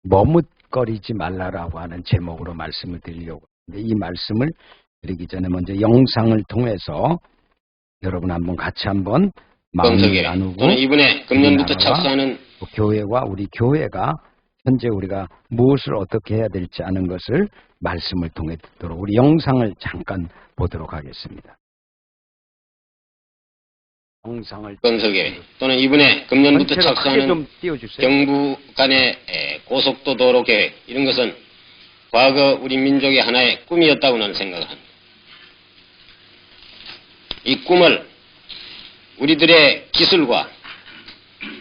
머뭇거리지 말라라고 하는 제목으로 말씀을 드리려고 하는데, 이 말씀을 드리기 전에 먼저 영상을 통해서 여러분 한번 마음을 나누고, 또는 이번에 금년부터 우리나라와 착수하는 교회와 우리 교회가 현재 우리가 무엇을 어떻게 해야 될지 아는 것을 말씀을 통해 듣도록 우리 영상을 잠깐 보도록 하겠습니다. 영상을 건설계획 또는 이번에 금년부터 착수하는 경부 간의 고속도 도로 계획, 이런 것은 과거 우리 민족의 하나의 꿈이었다고 나는 생각을 합니다. 이 꿈을 우리들의 기술과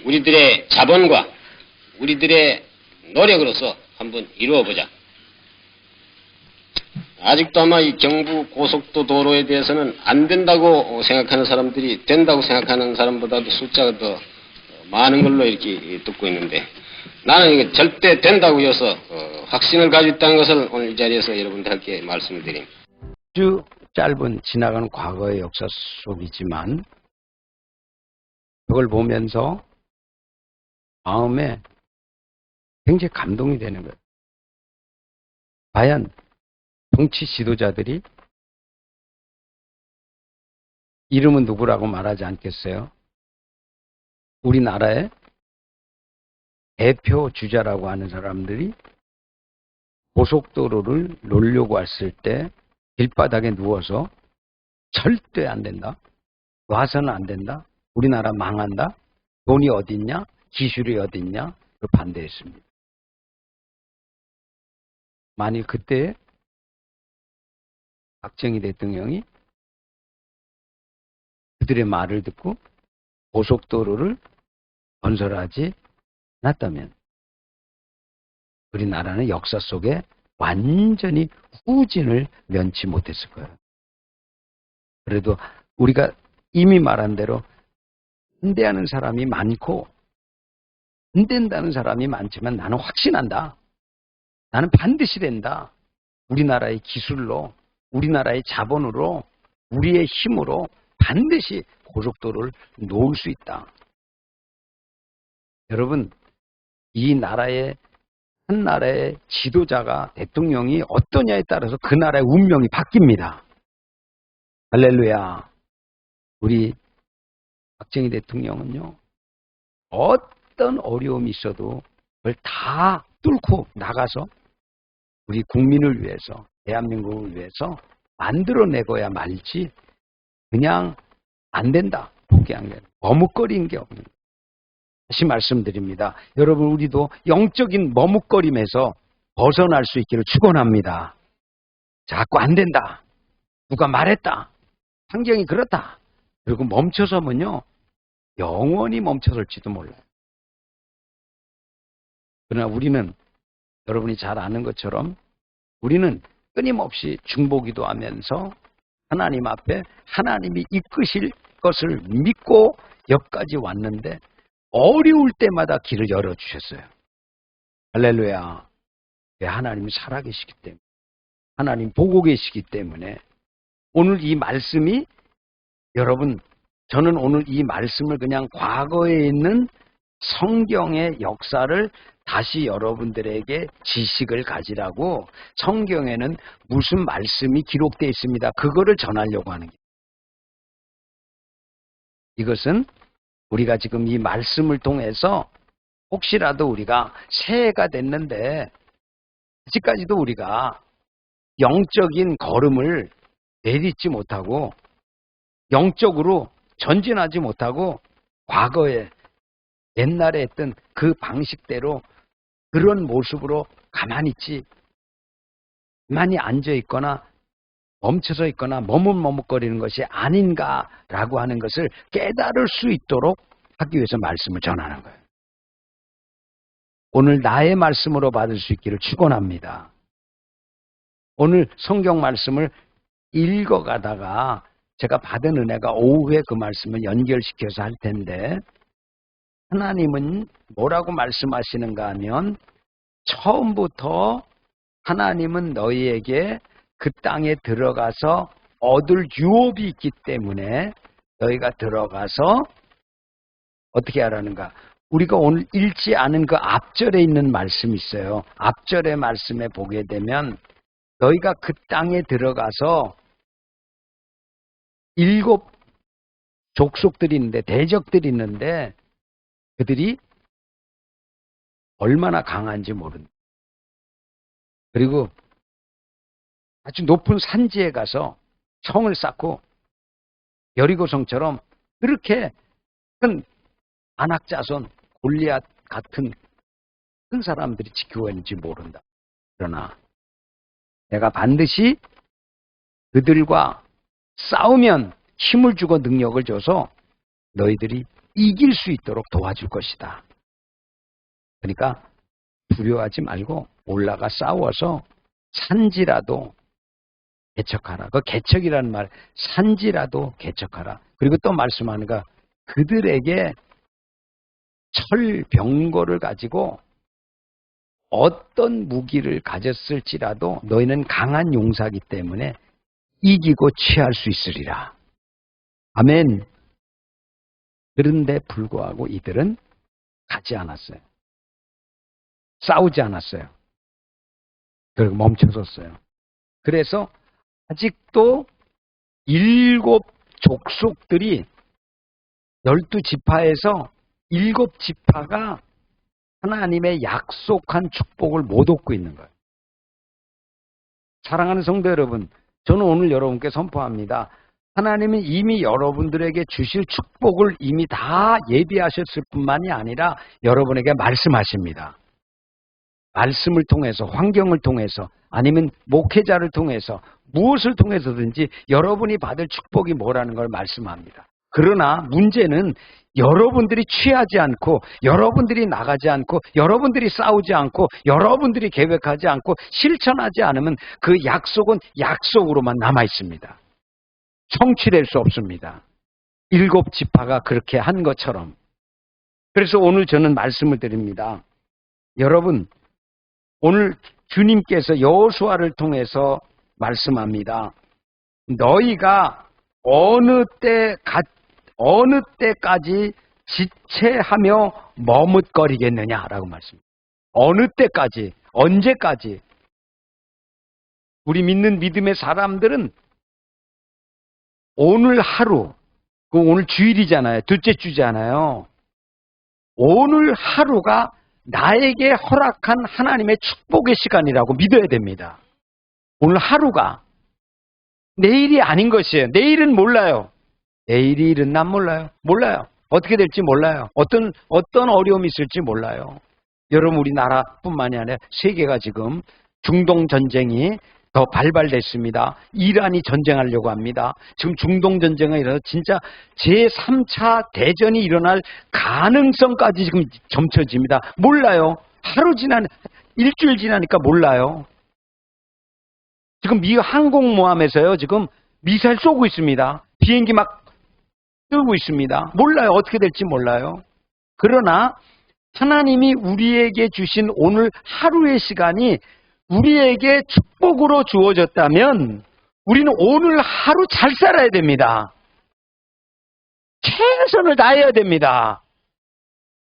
우리들의 자본과 우리들의 노력으로서 한번 이루어보자. 아직도 아마 이 경부 고속도 도로에 대해서는 안 된다고 생각하는 사람들이 된다고 생각하는 사람보다도 숫자가 더 많은 걸로 이렇게 듣고 있는데, 나는 이거 절대 된다고 해서 확신을 가지고 있다는 것을 오늘 이 자리에서 여러분들께 말씀을 드립니다. 아주 짧은 지나간 과거의 역사 속이지만 그걸 보면서 마음에 굉장히 감동이 되는 거예요. 과연 정치 지도자들이 이름은 누구라고 말하지 않겠어요? 우리나라의 대표 주자라고 하는 사람들이 고속도로를 놓으려고 했을 때 길바닥에 누워서 절대 안 된다. 놔서는 안 된다. 우리나라 망한다. 돈이 어딨냐? 기술이 어딨냐? 반대했습니다. 만일 그때 박정희 대통령이 그들의 말을 듣고 고속도로를 건설하지 않았다면 우리나라는 역사 속에 완전히 후진을 면치 못했을 거예요. 그래도 우리가 이미 말한 대로 반대하는 사람이 많고 안 된다는 사람이 많지만 나는 확신한다. 나는 반드시 된다. 우리나라의 기술로, 우리나라의 자본으로, 우리의 힘으로 반드시 고속도로를 놓을 수 있다. 여러분, 이 나라의 한 나라의 지도자가, 대통령이 어떠냐에 따라서 그 나라의 운명이 바뀝니다. 할렐루야. 우리 박정희 대통령은요, 어떤 어려움이 있어도 그걸 다 뚫고 나가서 우리 국민을 위해서, 대한민국을 위해서 만들어내고야 말지 그냥 안 된다, 포기한 게 머뭇거리는 게 없는 거예요. 다시 말씀드립니다. 여러분, 우리도 영적인 머뭇거림에서 벗어날 수 있기를 축원합니다. 자꾸 안 된다, 누가 말했다, 환경이 그렇다, 그리고 멈춰서면요 영원히 멈춰설지도 몰라요. 그러나 우리는, 여러분이 잘 아는 것처럼 우리는 끊임없이 중보기도 하면서 하나님 앞에 하나님이 이끄실 것을 믿고 여기까지 왔는데 어려울 때마다 길을 열어주셨어요. 할렐루야. 왜? 하나님이 살아계시기 때문에, 하나님 보고 계시기 때문에. 오늘 이 말씀이, 여러분, 저는 오늘 이 말씀을 그냥 과거에 있는 성경의 역사를 다시 여러분들에게 지식을 가지라고, 성경에는 무슨 말씀이 기록되어 있습니다, 그거를 전하려고 하는 거예요. 이것은 우리가 지금 이 말씀을 통해서 혹시라도 우리가 새해가 됐는데 아직까지도 우리가 영적인 걸음을 내딛지 못하고 영적으로 전진하지 못하고 과거에 옛날에 했던 그 방식대로 그런 모습으로 가만히 있지, 가만히 앉아 있거나 멈춰서 있거나 머뭇머뭇거리는 것이 아닌가라고 하는 것을 깨달을 수 있도록 하기 위해서 말씀을 전하는 거예요. 오늘 나의 말씀으로 받을 수 있기를 축원합니다. 오늘 성경 말씀을 읽어가다가 제가 받은 은혜가 오후에 그 말씀을 연결시켜서 할 텐데, 하나님은 뭐라고 말씀하시는가 하면, 처음부터 하나님은 너희에게 그 땅에 들어가서 얻을 유업이 있기 때문에 너희가 들어가서 어떻게 하라는가? 우리가 오늘 읽지 않은 그 앞절에 있는 말씀이 있어요. 앞절의 말씀에 보게 되면 너희가 그 땅에 들어가서 7 족속들이 있는데, 대적들이 있는데 그들이 얼마나 강한지 모른다. 그리고 아주 높은 산지에 가서 성을 쌓고 여리고성처럼 그렇게 큰 안악자손 골리앗 같은 큰 사람들이 지키고 있는지 모른다. 그러나 내가 반드시 그들과 싸우면 힘을 주고 능력을 줘서 너희들이 이길 수 있도록 도와줄 것이다. 그러니까 두려워하지 말고 올라가 싸워서 산지라도 개척하라. 그 개척이라는 말, 산지라도 개척하라. 그리고 또 말씀하는 거, 그들에게 철병거를 가지고 어떤 무기를 가졌을지라도 너희는 강한 용사이기 때문에 이기고 취할 수 있으리라. 아멘. 그런데 불구하고 이들은 가지 않았어요. 싸우지 않았어요. 그리고 멈춰섰어요. 그래서 아직도 7 족속들이 12지파에서 7 지파가 하나님의 약속한 축복을 못 얻고 있는 거예요. 사랑하는 성도 여러분, 저는 오늘 여러분께 선포합니다. 하나님은 이미 여러분들에게 주실 축복을 이미 다 예비하셨을 뿐만이 아니라 여러분에게 말씀하십니다. 말씀을 통해서, 환경을 통해서, 아니면 목회자를 통해서, 무엇을 통해서든지 여러분이 받을 축복이 뭐라는 걸 말씀합니다. 그러나 문제는 여러분들이 취하지 않고, 여러분들이 나가지 않고, 여러분들이 싸우지 않고, 여러분들이 계획하지 않고 실천하지 않으면 그 약속은 약속으로만 남아 있습니다. 성취될 수 없습니다. 7 지파가 그렇게 한 것처럼. 그래서 오늘 저는 말씀을 드립니다. 여러분, 오늘 주님께서 여호수아를 통해서 말씀합니다. 너희가 어느 때까지 지체하며 머뭇거리겠느냐라고 말씀합니다. 어느 때까지, 언제까지? 우리 믿는 믿음의 사람들은 오늘 하루, 오늘 주일이잖아요. 둘째 주잖아요. 오늘 하루가 나에게 허락한 하나님의 축복의 시간이라고 믿어야 됩니다. 오늘 하루가 내일이 아닌 것이에요. 내일은 몰라요. 내일이 일어난 몰라요. 몰라요. 어떻게 될지 몰라요. 어떤 어려움이 있을지 몰라요. 여러분, 우리나라뿐만이 아니라 세계가 지금 중동 전쟁이 더 발발됐습니다. 이란이 전쟁하려고 합니다. 지금 중동 전쟁이 일어나서 진짜 제3차 대전이 일어날 가능성까지 지금 점쳐집니다. 몰라요. 일주일 지나니까 몰라요. 지금 미 항공모함에서요, 지금 미사일 쏘고 있습니다. 비행기 막 뜨고 있습니다. 몰라요. 어떻게 될지 몰라요. 그러나 하나님이 우리에게 주신 오늘 하루의 시간이 우리에게 축복으로 주어졌다면 우리는 오늘 하루 잘 살아야 됩니다. 최선을 다해야 됩니다.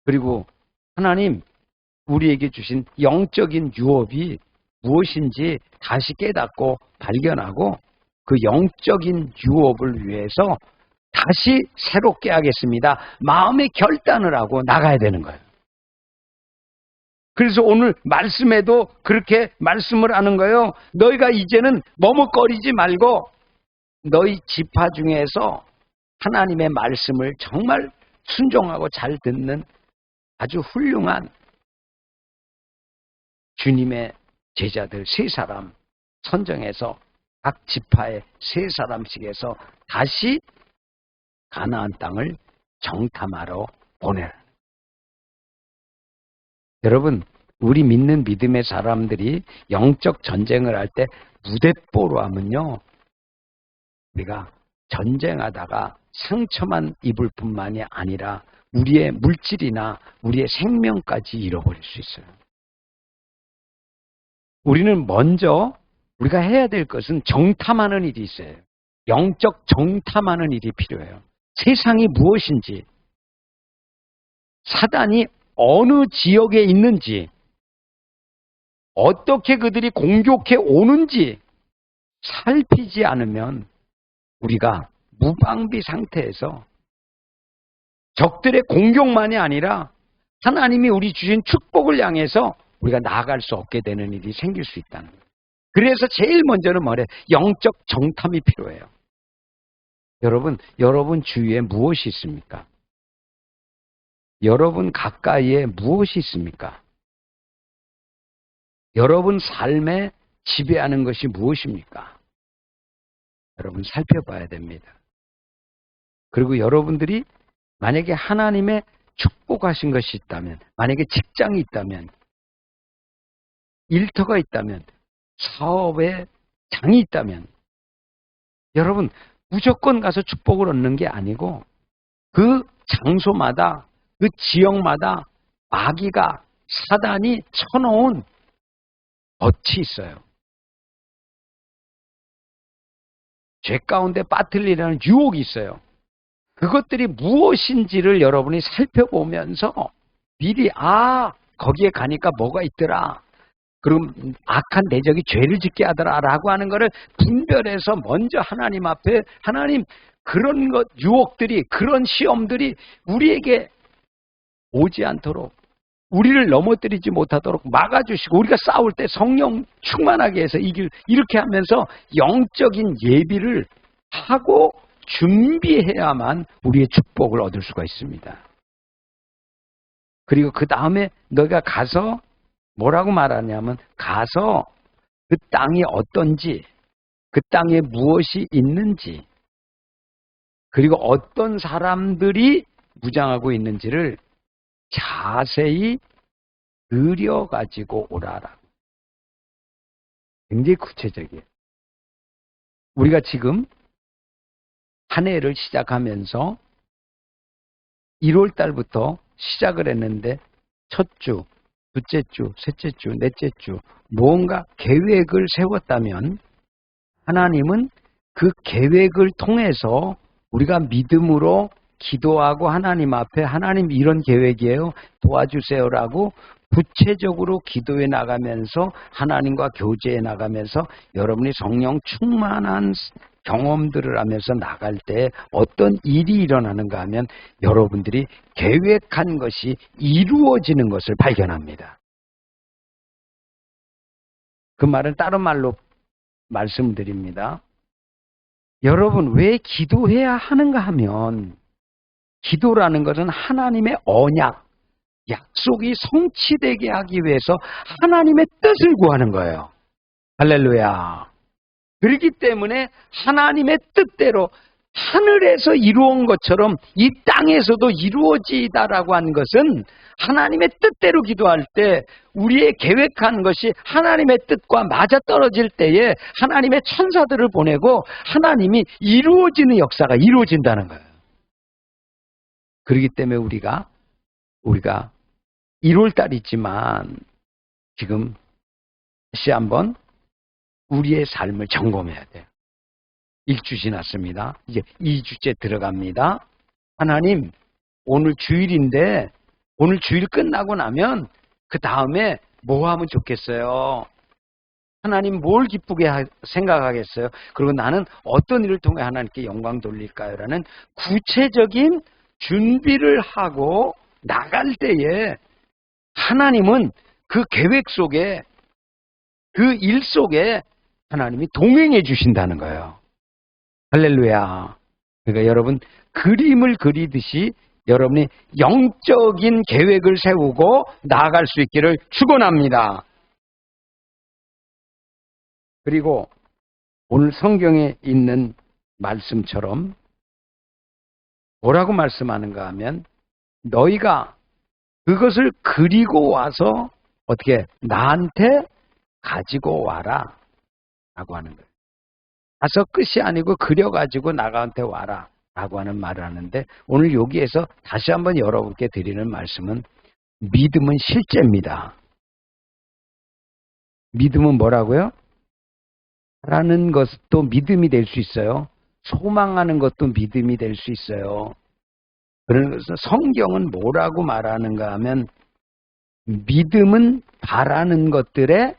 그리고 하나님, 우리에게 주신 영적인 유업이 무엇인지 다시 깨닫고 발견하고 그 영적인 유업을 위해서 다시 새롭게 하겠습니다. 마음의 결단을 하고 나가야 되는 거예요. 그래서 오늘 말씀에도 그렇게 말씀을 하는 거예요. 너희가 이제는 머뭇거리지 말고 너희 지파 중에서 하나님의 말씀을 정말 순종하고 잘 듣는 아주 훌륭한 주님의 제자들 3사람 선정해서 각 지파의 3사람씩에서 다시 가나안 땅을 정탐하러 보내라. 여러분, 우리 믿는 믿음의 사람들이 영적 전쟁을 할 때 무대뽀로 하면요, 우리가 전쟁하다가 상처만 입을 뿐만이 아니라 우리의 물질이나 우리의 생명까지 잃어버릴 수 있어요. 우리는 먼저 우리가 해야 될 것은 정탐하는 일이 있어요. 영적 정탐하는 일이 필요해요. 세상이 무엇인지, 사단이 어느 지역에 있는지, 어떻게 그들이 공격해 오는지 살피지 않으면 우리가 무방비 상태에서 적들의 공격만이 아니라 하나님이 우리 주신 축복을 향해서 우리가 나아갈 수 없게 되는 일이 생길 수 있다는 거예요. 그래서 제일 먼저는 뭐래? 영적 정탐이 필요해요. 여러분 주위에 무엇이 있습니까? 여러분 가까이에 무엇이 있습니까? 여러분 삶에 지배하는 것이 무엇입니까? 여러분 살펴봐야 됩니다. 그리고 여러분들이 만약에 하나님의 축복하신 것이 있다면, 만약에 직장이 있다면, 일터가 있다면, 사업에 장이 있다면, 여러분 무조건 가서 축복을 얻는 게 아니고 그 장소마다, 그 지역마다 마귀가, 사단이 쳐놓은 덫이 있어요. 죄 가운데 빠뜨리라는 유혹이 있어요. 그것들이 무엇인지를 여러분이 살펴보면서 미리 거기에 가니까 뭐가 있더라. 그럼 악한 대적이 죄를 짓게 하더라 라고 하는 것을 분별해서 먼저 하나님 앞에, 하나님 그런 것, 유혹들이, 그런 시험들이 우리에게 오지 않도록, 우리를 넘어뜨리지 못하도록 막아주시고, 우리가 싸울 때 성령 충만하게 해서 이렇게 하면서 영적인 예비를 하고 준비해야만 우리의 축복을 얻을 수가 있습니다. 그리고 그 다음에 너가 가서 뭐라고 말하냐면, 가서 그 땅이 어떤지, 그 땅에 무엇이 있는지, 그리고 어떤 사람들이 무장하고 있는지를 자세히 그려가지고 오라라. 굉장히 구체적이에요. 우리가 지금 한 해를 시작하면서 1월 달부터 시작을 했는데 첫 주, 둘째 주, 셋째 주, 넷째 주 무언가 계획을 세웠다면 하나님은 그 계획을 통해서 우리가 믿음으로 기도하고 하나님 앞에 하나님 이런 계획이에요. 도와주세요라고 구체적으로 기도해 나가면서 하나님과 교제해 나가면서 여러분이 성령 충만한 경험들을 하면서 나갈 때 어떤 일이 일어나는가 하면 여러분들이 계획한 것이 이루어지는 것을 발견합니다. 그 말은 다른 말로 말씀드립니다. 여러분 왜 기도해야 하는가 하면 기도라는 것은 하나님의 언약, 약속이 성취되게 하기 위해서 하나님의 뜻을 구하는 거예요. 할렐루야. 그렇기 때문에 하나님의 뜻대로 하늘에서 이루어온 것처럼 이 땅에서도 이루어지다라고 하는 것은 하나님의 뜻대로 기도할 때 우리의 계획한 것이 하나님의 뜻과 맞아떨어질 때에 하나님의 천사들을 보내고 하나님이 이루어지는 역사가 이루어진다는 거예요. 그렇기 때문에 우리가 1월 달이지만 지금 다시 한번 우리의 삶을 점검해야 돼요. 1주 지났습니다. 이제 2주째 들어갑니다. 하나님, 오늘 주일인데 오늘 주일 끝나고 나면 그 다음에 뭐 하면 좋겠어요? 하나님 뭘 기쁘게 생각하겠어요? 그리고 나는 어떤 일을 통해 하나님께 영광 돌릴까요? 라는 구체적인 준비를 하고 나갈 때에 하나님은 그 계획 속에, 그 일 속에 하나님이 동행해 주신다는 거예요. 할렐루야. 그러니까 여러분 그림을 그리듯이 여러분이 영적인 계획을 세우고 나아갈 수 있기를 축원합니다. 그리고 오늘 성경에 있는 말씀처럼 뭐라고 말씀하는가 하면 너희가 그것을 그리고 와서 어떻게 나한테 가지고 와라 라고 하는 거예요. 가서 끝이 아니고 그려가지고 나한테 와라 라고 하는 말을 하는데 오늘 여기에서 다시 한번 여러분께 드리는 말씀은 믿음은 실제입니다. 믿음은 뭐라고요? 바라는 것도 믿음이 될 수 있어요. 소망하는 것도 믿음이 될 수 있어요. 그래서 성경은 뭐라고 말하는가 하면 믿음은 바라는 것들의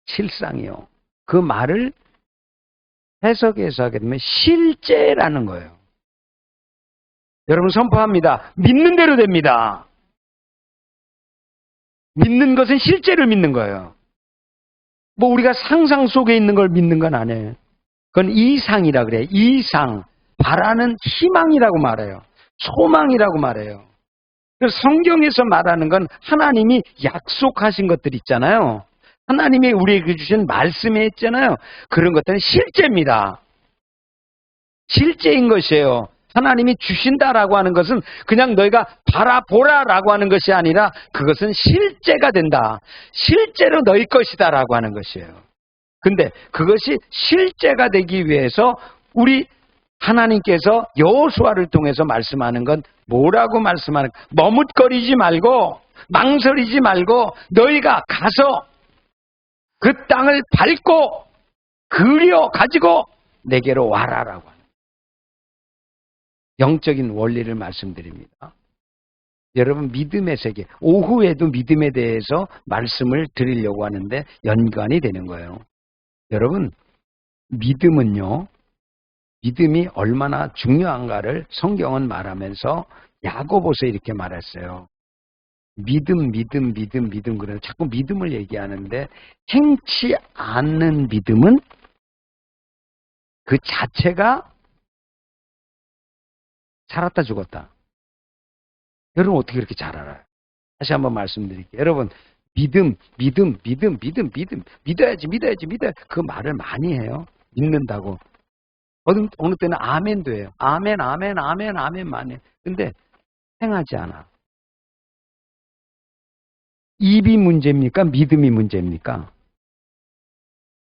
실상이요. 그 말을 해석해서 하게 되면 실제라는 거예요. 여러분 선포합니다. 믿는 대로 됩니다. 믿는 것은 실제를 믿는 거예요. 뭐 우리가 상상 속에 있는 걸 믿는 건 아니에요. 그건 이상이라 그래요. 이상. 바라는 희망이라고 말해요. 소망이라고 말해요. 그래서 성경에서 말하는 건 하나님이 약속하신 것들 있잖아요. 하나님이 우리에게 주신 말씀에 있잖아요. 그런 것들은 실제입니다. 실제인 것이에요. 하나님이 주신다라고 하는 것은 그냥 너희가 바라보라라고 하는 것이 아니라 그것은 실제가 된다. 실제로 너희 것이다라고 하는 것이에요. 근데 그것이 실제가 되기 위해서 우리 하나님께서 여호수아를 통해서 말씀하는 건 뭐라고 말씀하는 까 머뭇거리지 말고 망설이지 말고 너희가 가서 그 땅을 밟고 그려 가지고 내게로 와라라고 하는 영적인 원리를 말씀드립니다. 여러분 믿음의 세계, 오후에도 믿음에 대해서 말씀을 드리려고 하는데 연관이 되는 거예요. 여러분 믿음은요, 믿음이 얼마나 중요한가를 성경은 말하면서 야고보서 이렇게 말했어요. 믿음 그래서 자꾸 믿음을 얘기하는데 행치 않는 믿음은 그 자체가 살았다 죽었다. 여러분 어떻게 그렇게 잘 알아요? 다시 한번 말씀드릴게요. 여러분 믿음 믿어야지 그 말을 많이 해요. 믿는다고. 어느 때는 아멘도 해요. 아멘 많이 해. 근데 행하지 않아. 입이 문제입니까? 믿음이 문제입니까?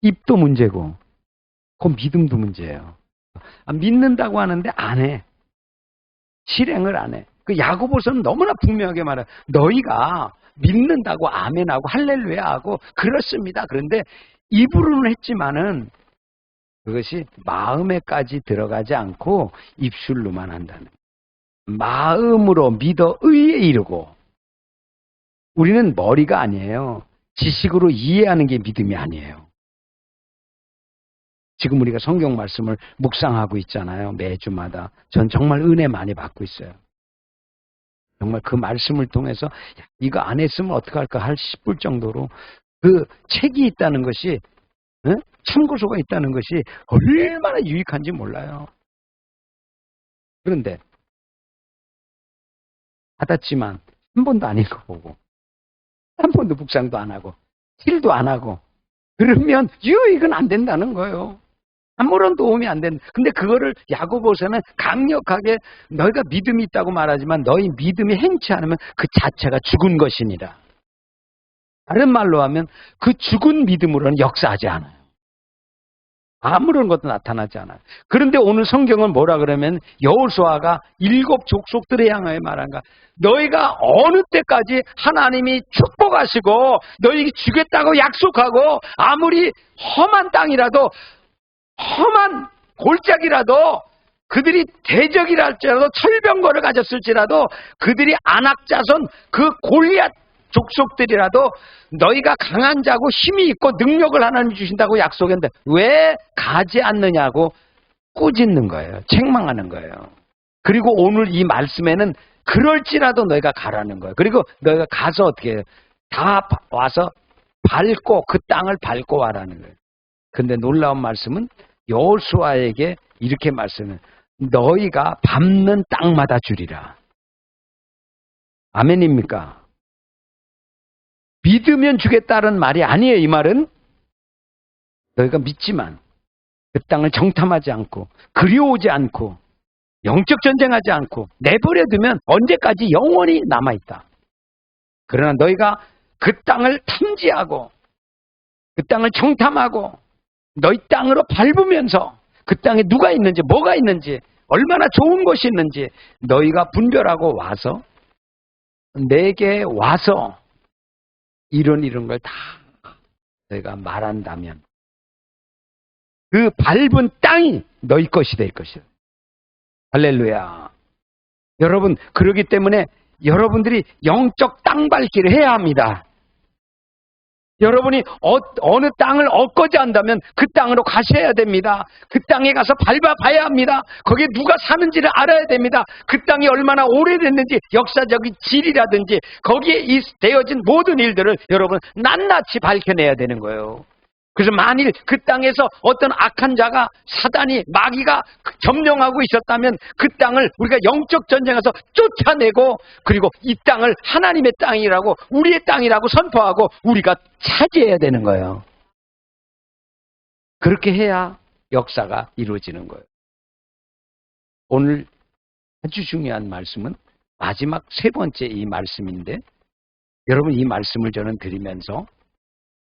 입도 문제고 그 믿음도 문제예요. 믿는다고 하는데 안 해. 실행을 안 해. 그 야고보서는 너무나 분명하게 말해요. 너희가 믿는다고 아멘하고 할렐루야하고 그렇습니다. 그런데 입으로는 했지만은 그것이 마음에까지 들어가지 않고 입술로만 한다는. 마음으로 믿어 의에 이르고. 우리는 머리가 아니에요. 지식으로 이해하는 게 믿음이 아니에요. 지금 우리가 성경 말씀을 묵상하고 있잖아요. 매주마다. 전 정말 은혜 많이 받고 있어요. 정말 그 말씀을 통해서 이거 안 했으면 어떡할까 싶을 정도로 그 책이 있다는 것이, 참고서가 있다는 것이 얼마나 유익한지 몰라요. 그런데 받았지만 한 번도 안 읽어보고 한 번도 묵상도 안 하고 일도 안 하고 그러면 이건 안 된다는 거예요. 아무런 도움이 안 된다. 근데 그거를 야고보서는 강력하게 너희가 믿음이 있다고 말하지만 너희 믿음이 행치 않으면 그 자체가 죽은 것이니라. 다른 말로 하면 그 죽은 믿음으로는 역사하지 않아요. 아무런 것도 나타나지 않아요. 그런데 오늘 성경은 뭐라 그러면 여호수아가 7 족속들에 향하여 말한가. 너희가 어느 때까지 하나님이 축복하시고 너희에게 주겠다고 약속하고 아무리 험한 땅이라도 험한 골짜기라도 그들이 대적이라 할지라도 철병거를 가졌을지라도 그들이 안악자손 그 골리앗 족속들이라도 너희가 강한 자고 힘이 있고 능력을 하나님 주신다고 약속했는데 왜 가지 않느냐고 꾸짖는 거예요. 책망하는 거예요. 그리고 오늘 이 말씀에는 그럴지라도 너희가 가라는 거예요. 그리고 너희가 가서 어떻게 해요? 다 와서 밟고 그 땅을 밟고 와라는 거예요. 근데 놀라운 말씀은 여호수아에게 이렇게 말씀해요. 너희가 밟는 땅마다 주리라. 아멘입니까? 믿으면 주겠다는 말이 아니에요. 이 말은 너희가 믿지만 그 땅을 정탐하지 않고 그리워오지 않고 영적 전쟁하지 않고 내버려두면 언제까지 영원히 남아있다. 그러나 너희가 그 땅을 탐지하고 그 땅을 정탐하고 너희 땅으로 밟으면서 그 땅에 누가 있는지 뭐가 있는지 얼마나 좋은 것이 있는지 너희가 분별하고 와서 내게 와서 이런 걸 다 너희가 말한다면 그 밟은 땅이 너희 것이 될 것이다. 할렐루야. 여러분, 그러기 때문에 여러분들이 영적 땅밟기를 해야 합니다. 여러분이 어느 땅을 얻고자 한다면 그 땅으로 가셔야 됩니다. 그 땅에 가서 밟아봐야 합니다. 거기에 누가 사는지를 알아야 됩니다. 그 땅이 얼마나 오래됐는지, 역사적인 질이라든지 거기에 되어진 모든 일들을 여러분 낱낱이 밝혀내야 되는 거예요. 그래서 만일 그 땅에서 어떤 악한 자가, 사단이, 마귀가 점령하고 있었다면 그 땅을 우리가 영적 전쟁에서 쫓아내고, 그리고 이 땅을 하나님의 땅이라고, 우리의 땅이라고 선포하고 우리가 차지해야 되는 거예요. 그렇게 해야 역사가 이루어지는 거예요. 오늘 아주 중요한 말씀은 마지막 세 번째 이 말씀인데, 여러분, 이 말씀을 저는 드리면서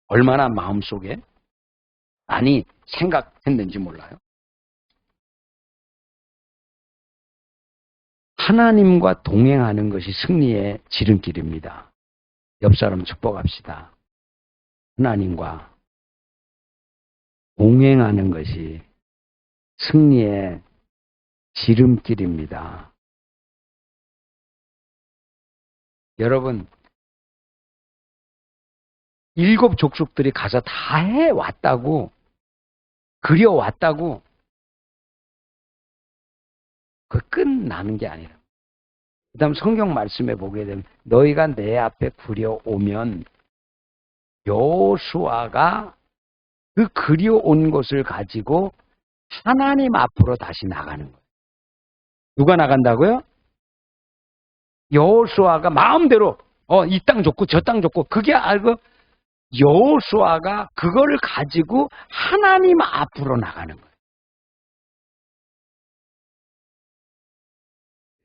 얼마나 마음속에 많이 생각했는지 몰라요. 하나님과 동행하는 것이 승리의 지름길입니다. 옆 사람 축복합시다. 하나님과 동행하는 것이 승리의 지름길입니다. 여러분, 7 족속들이 가서 다 해왔다고, 그려왔다고, 그 끝나는 게 아니라. 그 다음 성경 말씀에 보게 되면, 너희가 내 앞에 그려오면 여호수아가 그 그려온 것을 가지고 하나님 앞으로 다시 나가는 거예요. 누가 나간다고요? 여호수아가 마음대로 이 땅 좋고 저 땅 좋고, 그게 알고 여호수아가 그거를 가지고 하나님 앞으로 나가는 거예요.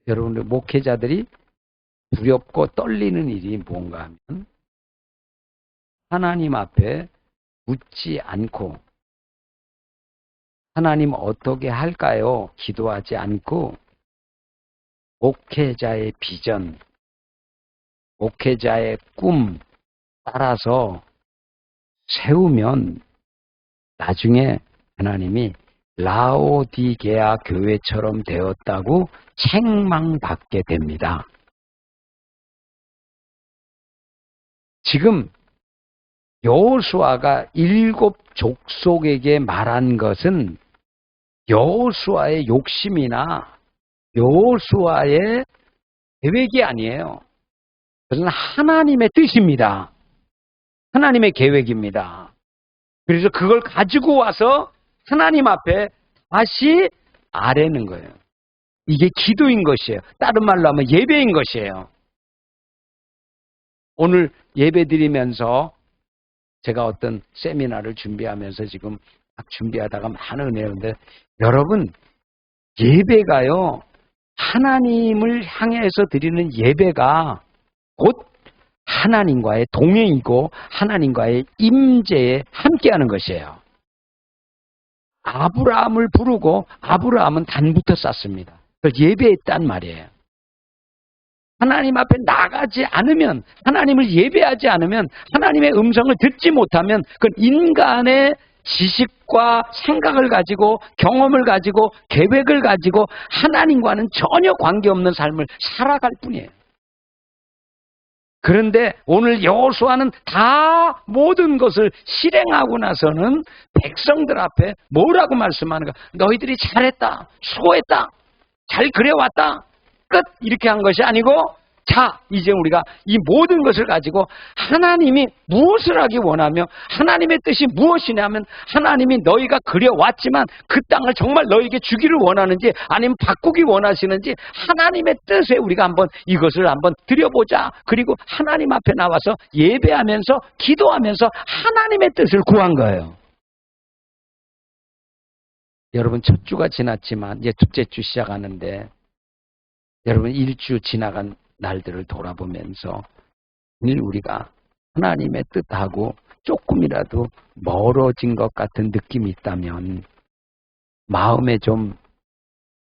여러분들, 목회자들이 두렵고 떨리는 일이 뭔가 하면 하나님 앞에 묻지 않고, 하나님 어떻게 할까요? 기도하지 않고 목회자의 비전, 목회자의 꿈 따라서 세우면 나중에 하나님이 라오디게아 교회처럼 되었다고 책망받게 됩니다. 지금 여호수아가 7 족속에게 말한 것은 여호수아의 욕심이나 여호수아의 계획이 아니에요. 그것은 하나님의 뜻입니다. 하나님의 계획입니다. 그래서 그걸 가지고 와서 하나님 앞에 다시 아뢰는 거예요. 이게 기도인 것이에요. 다른 말로 하면 예배인 것이에요. 오늘 예배 드리면서 제가 어떤 세미나를 준비하면서 지금 막 준비하다가 많은 은혜였는데, 여러분, 예배가요, 하나님을 향해서 드리는 예배가 곧 하나님과의 동행이고 하나님과의 임재에 함께하는 것이에요. 아브라함을 부르고 아브라함은 단부터 쌓습니다. 그걸 예배했단 말이에요. 하나님 앞에 나가지 않으면, 하나님을 예배하지 않으면, 하나님의 음성을 듣지 못하면 그건 인간의 지식과 생각을 가지고, 경험을 가지고, 계획을 가지고 하나님과는 전혀 관계없는 삶을 살아갈 뿐이에요. 그런데 오늘 여호수아는 다 모든 것을 실행하고 나서는 백성들 앞에 뭐라고 말씀하는가? 너희들이 잘했다, 수고했다, 잘 그려왔다, 끝, 이렇게 한 것이 아니고, 자, 이제 우리가 이 모든 것을 가지고 하나님이 무엇을 하기 원하며 하나님의 뜻이 무엇이냐면, 하나님이 너희가 그려왔지만 그 땅을 정말 너희에게 주기를 원하는지 아니면 바꾸기 원하시는지 하나님의 뜻에 우리가 한번 이것을 한번 드려보자. 그리고 하나님 앞에 나와서 예배하면서 기도하면서 하나님의 뜻을 구한 거예요. 여러분, 첫 주가 지났지만 이제 둘째 주 시작하는데, 여러분 1주 지나간 날들을 돌아보면서 우리가 하나님의 뜻하고 조금이라도 멀어진 것 같은 느낌이 있다면, 마음에 좀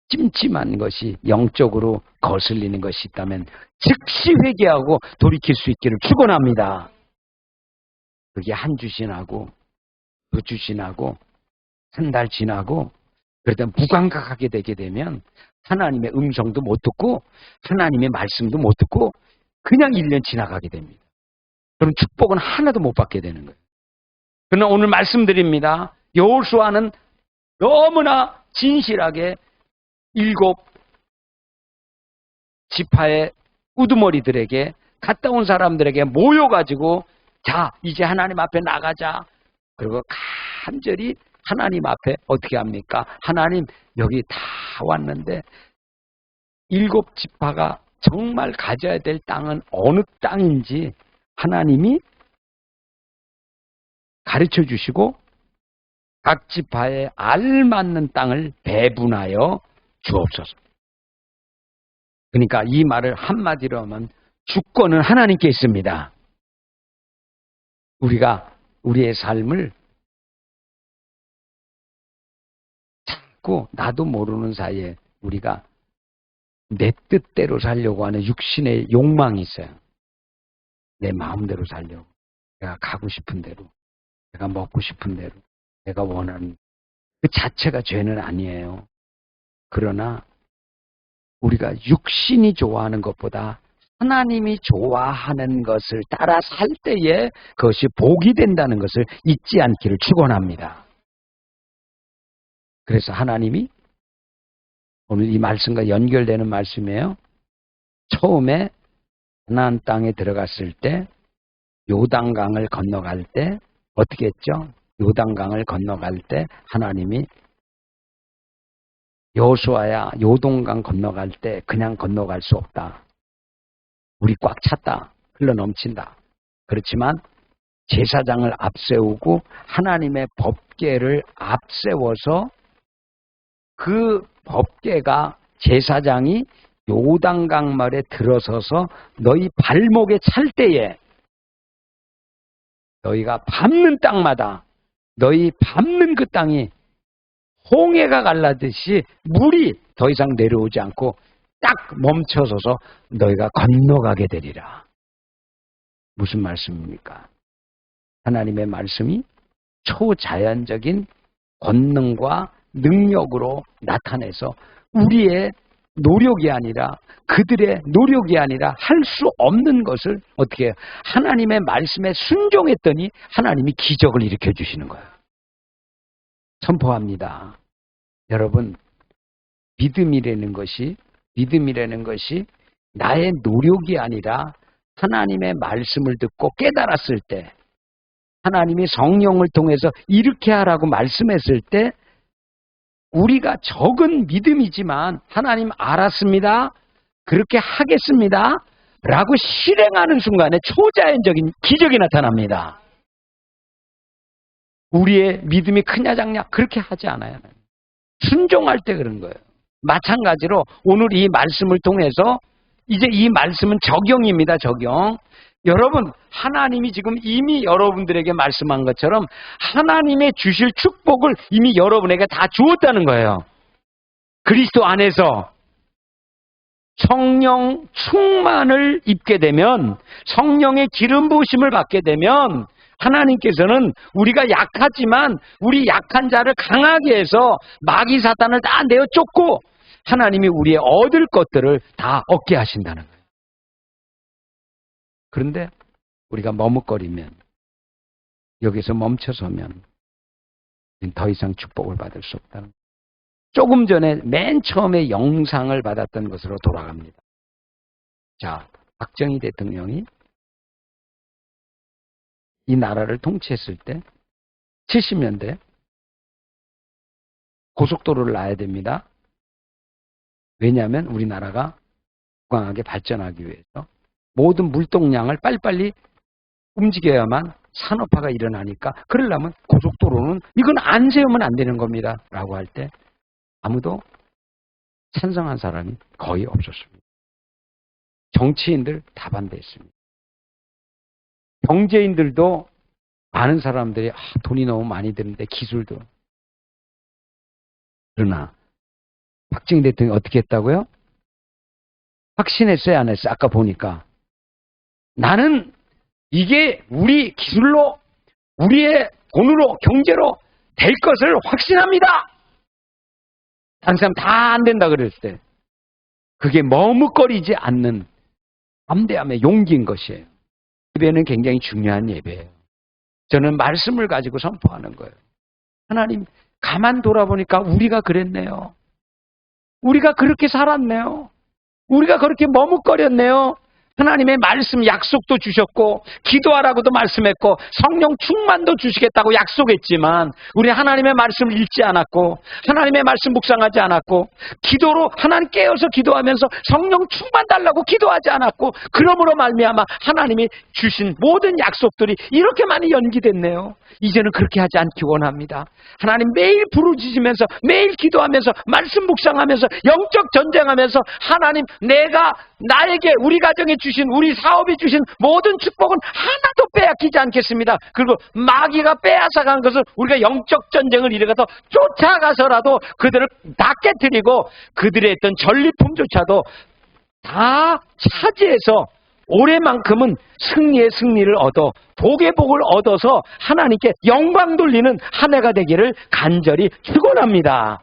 찜찜한 것이, 영적으로 거슬리는 것이 있다면 즉시 회개하고 돌이킬 수 있기를 축원합니다. 그게 한 주 지나고 2주 지나고 한 달 지나고 그러다 무감각하게 되게 되면 하나님의 음성도 못 듣고 하나님의 말씀도 못 듣고 그냥 1년 지나가게 됩니다. 그럼 축복은 하나도 못 받게 되는 거예요. 그러나 오늘 말씀드립니다. 여호수아는 너무나 진실하게 7 지파의 우두머리들에게 갔다 온 사람들에게 모여가지고 자 이제 하나님 앞에 나가자. 그리고 간절히 하나님 앞에 어떻게 합니까? 하나님 여기 다 왔는데 7 지파가 정말 가져야 될 땅은 어느 땅인지 하나님이 가르쳐 주시고 각 지파에 알맞는 땅을 배분하여 주옵소서. 그러니까 이 말을 한마디로 하면 주권은 하나님께 있습니다. 우리가 우리의 삶을 자꾸 나도 모르는 사이에 우리가 내 뜻대로 살려고 하는 육신의 욕망이 있어요. 내 마음대로 살려고. 내가 가고 싶은 대로. 내가 먹고 싶은 대로. 내가 원하는 그 자체가 죄는 아니에요. 그러나 우리가 육신이 좋아하는 것보다 하나님이 좋아하는 것을 따라 살 때에 그것이 복이 된다는 것을 잊지 않기를 축원합니다. 그래서 하나님이 오늘 이 말씀과 연결되는 말씀이에요. 처음에 가나안 땅에 들어갔을 때 요단강을 건너갈 때 어떻게 했죠? 요단강을 건너갈 때 하나님이 여호수아야 요동강 건너갈 때 그냥 건너갈 수 없다. 우리 꽉 찼다. 흘러 넘친다. 그렇지만 제사장을 앞세우고 하나님의 법궤를 앞세워서 그 법궤가 제사장이 요단강 말에 들어서서 너희 발목에 찰 때에 너희가 밟는 땅마다 너희 밟는 그 땅이 홍해가 갈라듯이 물이 더 이상 내려오지 않고 딱 멈춰서서 너희가 건너가게 되리라. 무슨 말씀입니까? 하나님의 말씀이 초자연적인 권능과 능력으로 나타내서 우리의 노력이 아니라 그들의 노력이 아니라 할 수 없는 것을 어떻게 해요? 하나님의 말씀에 순종했더니 하나님이 기적을 일으켜 주시는 거예요. 선포합니다. 여러분, 믿음이라는 것이 나의 노력이 아니라 하나님의 말씀을 듣고 깨달았을 때 하나님이 성령을 통해서 이렇게 하라고 말씀했을 때 우리가 적은 믿음이지만 하나님 알았습니다. 그렇게 하겠습니다. 라고 실행하는 순간에 초자연적인 기적이 나타납니다. 우리의 믿음이 크냐 작냐 그렇게 하지 않아요. 순종할 때 그런 거예요. 마찬가지로 오늘 이 말씀을 통해서 이제 이 말씀은 적용입니다. 적용. 여러분, 하나님이 지금 이미 여러분들에게 말씀한 것처럼 하나님의 주실 축복을 이미 여러분에게 다 주었다는 거예요. 그리스도 안에서 성령 충만을 입게 되면, 성령의 기름 부으심을 받게 되면 하나님께서는 우리가 약하지만 우리 약한 자를 강하게 해서 마귀 사탄을 다 내어 쫓고 하나님이 우리의 얻을 것들을 다 얻게 하신다는 거예요. 그런데 우리가 머뭇거리면, 여기서 멈춰서면 더 이상 축복을 받을 수 없다는 거예요. 조금 전에 맨 처음에 영상을 받았던 것으로 돌아갑니다. 자, 박정희 대통령이 이 나라를 통치했을 때 70년대 고속도로를 놔야 됩니다. 왜냐하면 우리나라가 건강하게 발전하기 위해서 모든 물동량을 빨리빨리 움직여야만 산업화가 일어나니까, 그러려면 고속도로는 이건 안 세우면 안 되는 겁니다 라고 할 때 아무도 찬성한 사람이 거의 없었습니다. 정치인들 다 반대했습니다. 경제인들도 많은 사람들이 돈이 너무 많이 드는데 기술도. 그러나 박정희 대통령이 어떻게 했다고요? 확신했어요, 안 했어요? 아까 보니까 나는 이게 우리 기술로, 우리의 돈으로, 경제로 될 것을 확신합니다. 다른 사람 다 안 된다 그랬을 때 그게 머뭇거리지 않는 담대함의 용기인 것이에요. 예배는 굉장히 중요한 예배예요. 저는 말씀을 가지고 선포하는 거예요. 하나님, 가만 돌아보니까 우리가 그랬네요. 우리가 그렇게 살았네요. 우리가 그렇게 머뭇거렸네요. 하나님의 말씀 약속도 주셨고 기도하라고도 말씀했고 성령 충만도 주시겠다고 약속했지만 우리 하나님의 말씀을 읽지 않았고 하나님의 말씀 묵상하지 않았고 기도로 하나님 깨어서 기도하면서 성령 충만 달라고 기도하지 않았고 그러므로 말미암아 하나님이 주신 모든 약속들이 이렇게 많이 연기됐네요. 이제는 그렇게 하지 않기 원합니다. 하나님 매일 부르짖으면서 매일 기도하면서 말씀 묵상하면서 영적 전쟁하면서 하나님 내가 나에게 우리 가정에 주신 우리 사업에 주신 모든 축복은 하나도 빼앗기지 않겠습니다. 그리고 마귀가 빼앗아간 것을 우리가 영적 전쟁을 일어가서 쫓아가서라도 그들을 다 깨뜨리고 그들의 했던 전리품조차도 다 차지해서 올해만큼은 승리의 승리를 얻어 복의 복을 얻어서 하나님께 영광 돌리는 한 해가 되기를 간절히 축원합니다.